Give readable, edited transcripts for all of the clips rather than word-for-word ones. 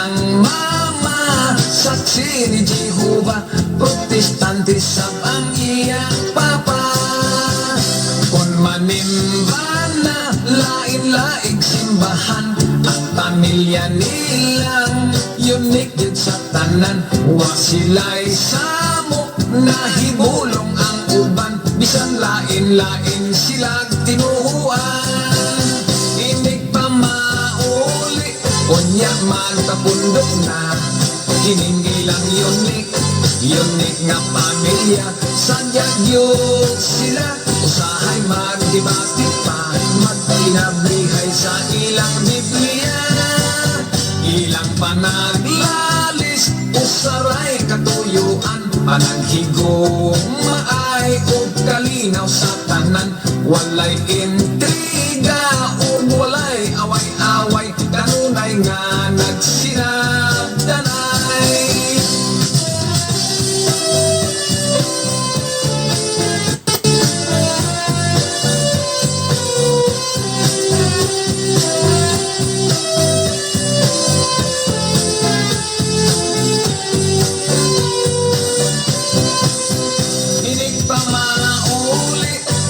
kanyang mama. Saksi ni Jehovah, protestante sab ang iyang papa. Kung manimba na lain-laing simbahan, ang pamilya nilang unique yun sa tanan. Wa sila'y samok na hibulong ang uban, bisan lain-lain sila tinuhuan. Inig pa mauli, unya magpapundok na, kining ilang unique nga pamilya. Sadya Diyos sila, usahay magdebate pa, magkinablihay sa ilang Biblia. Ilang panaglalis, usaray katuyuan, panaghigo maay ug kalinaw sa tanan. Walay intriga ug walay away-away, kanunay nga nagsinabdanay.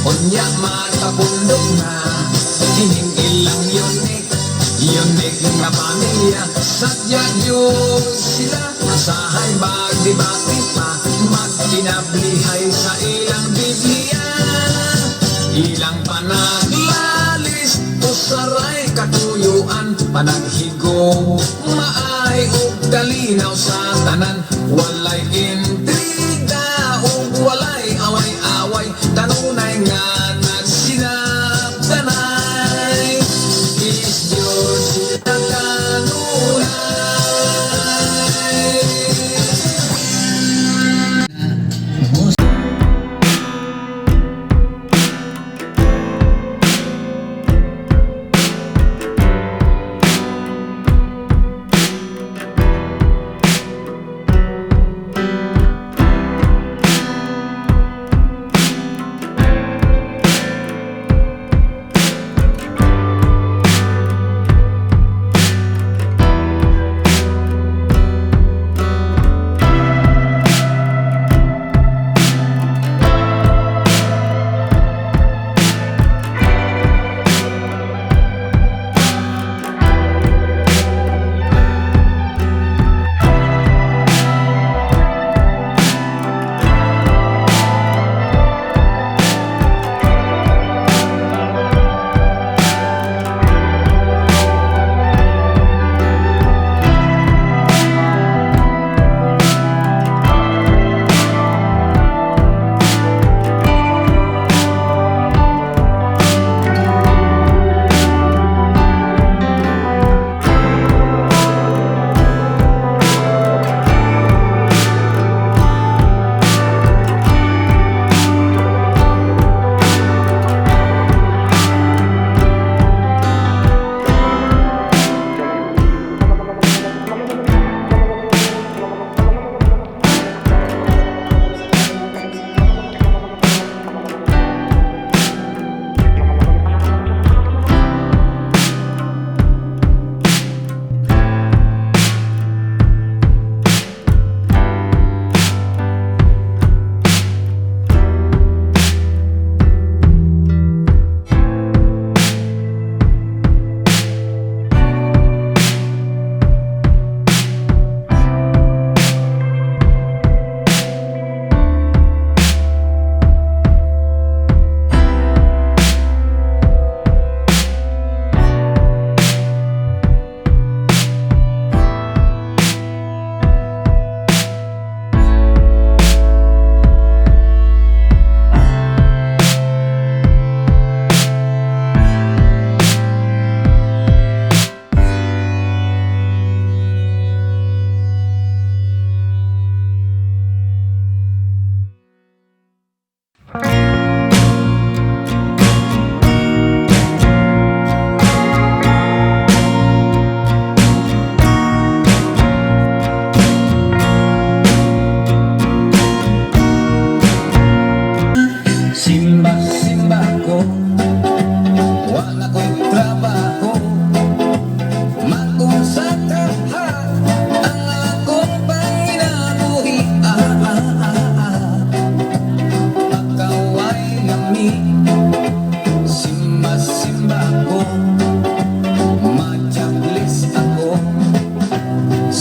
Unya magpabundok na, kining ilang unique nga pamilya. Sadya Diyos sila, usahay magdebate pa, magkinablihay sa ilang Biblia. Ilang panaglalis, usaray katuyuan, panaghigo maay ug kalinaw sa tanan. Walay intriga ug walay away-away, kanunay nga nagsinabdanay. Is Diyos sila kanunay.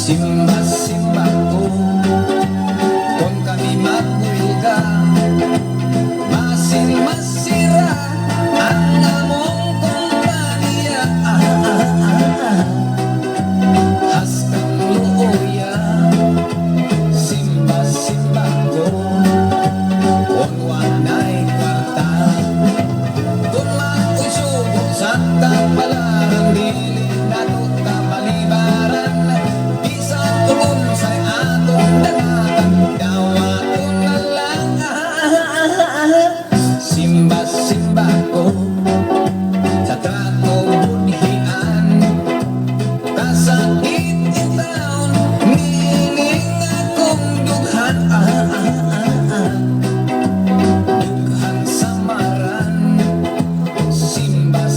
Simba ko, kung kami magulga, masira ang among kumpanya. Haskang luoya, simba ko, kung wanay kwarta, kung makusubo sa kapalaran, dili nato kapalibaran, isang kulon sa'y atong dagatan, dawaton na lang. Simba ko, sa trato bunhian, kasakit itaon, nining akong dughan. Dughan samaran, simba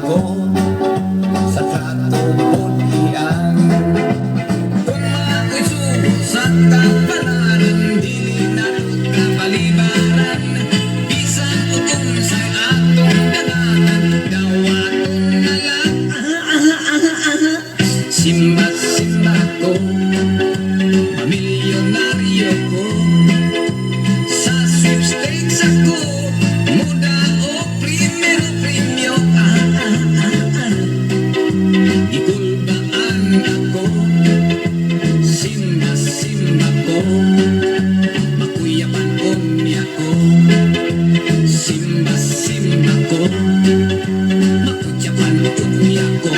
ko, sa trato bunhian. Kung makusubo sa kapalaran, dili nato kapalibaran, isang utong sa'y atong dagatan, dawaton na lang. Simba ko, pamilyonaryo ko, sa sweepstakes ako, muda o premyo. Ikulbaan ako, simba ko, makuyapan ko niya ko. Simba ko, makuyapan ko niya ko.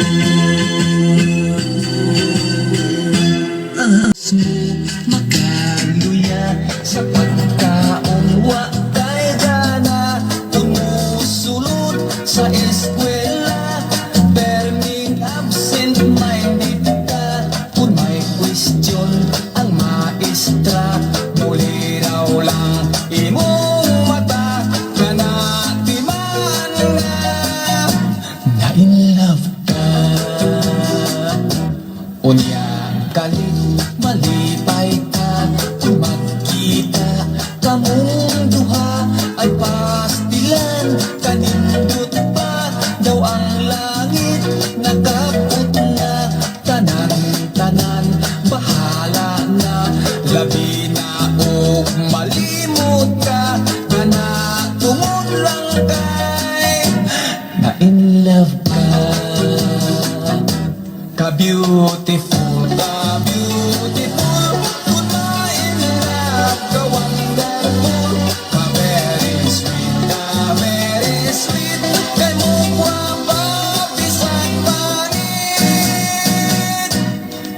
Makaluya sa pagkaong wakay gana, tumusulod sa eskwela, perming absent-minded ka. Kung may question ang maestra, muli raw lang imong mata, kanatiman na in love ka. Unya kalit malipay ka, kung magkita kamong duha, ay pastilan kanindot pa daw ang langit, nakapot na tanan bahala na, labi na o malimot ka, kana tungod lang kay na in love ka. Ka-beautiful, kung ma-in love, ka-wonderful, ka-very sweet, kay mo gwapa, bisag pangit.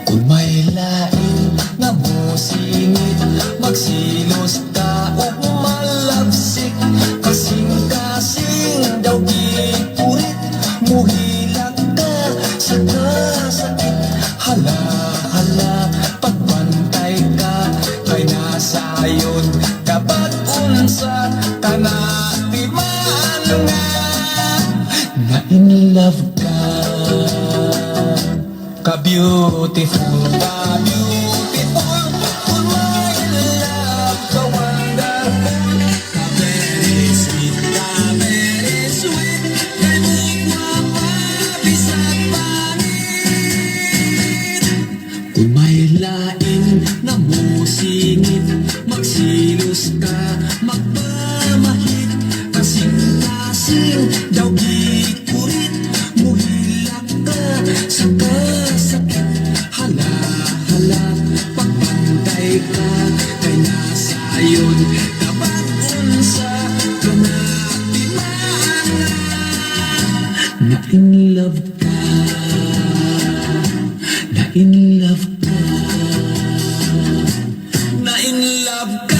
Kung may lain na musingit, magsilos ka o malabsik, kasing-kasing daw gikurit, muhilak ka sa kasakit. Hala, pagbantay ka, kay nasayon kapag unsa ka natiman nga na in love ka. Ka-beautiful, kung may love, ka-wonderful, ka-very sweet, kay mo gwapa, bisag pangit. Kung may lain na musingit, magsilos ka, magpamahit, kasing-kasing daw gikurit, muhilak ka sa kasakit. Hala, pagbantay ka, kay nasayon kapag unsa ka natiman na in love ka, na in love ka, na in love ka.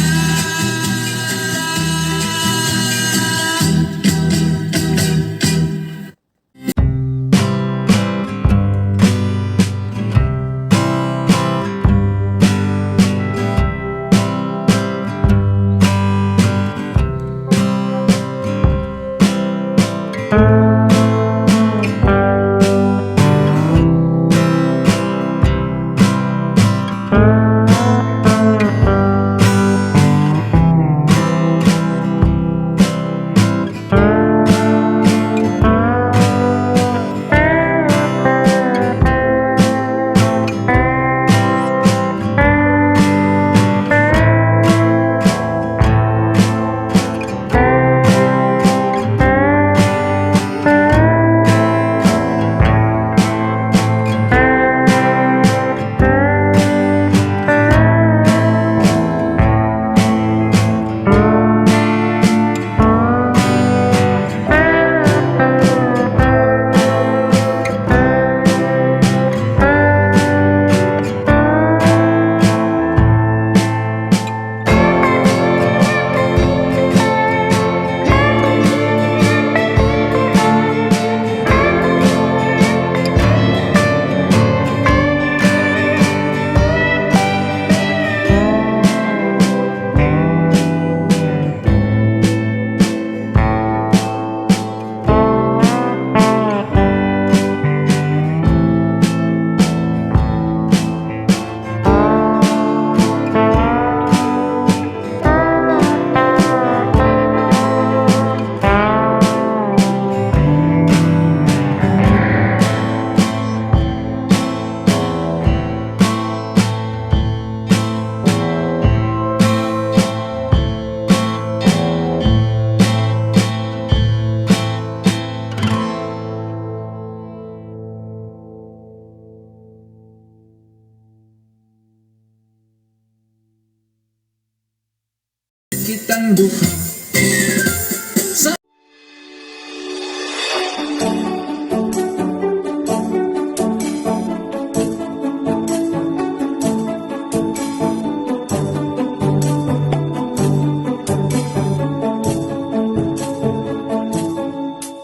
kitang buka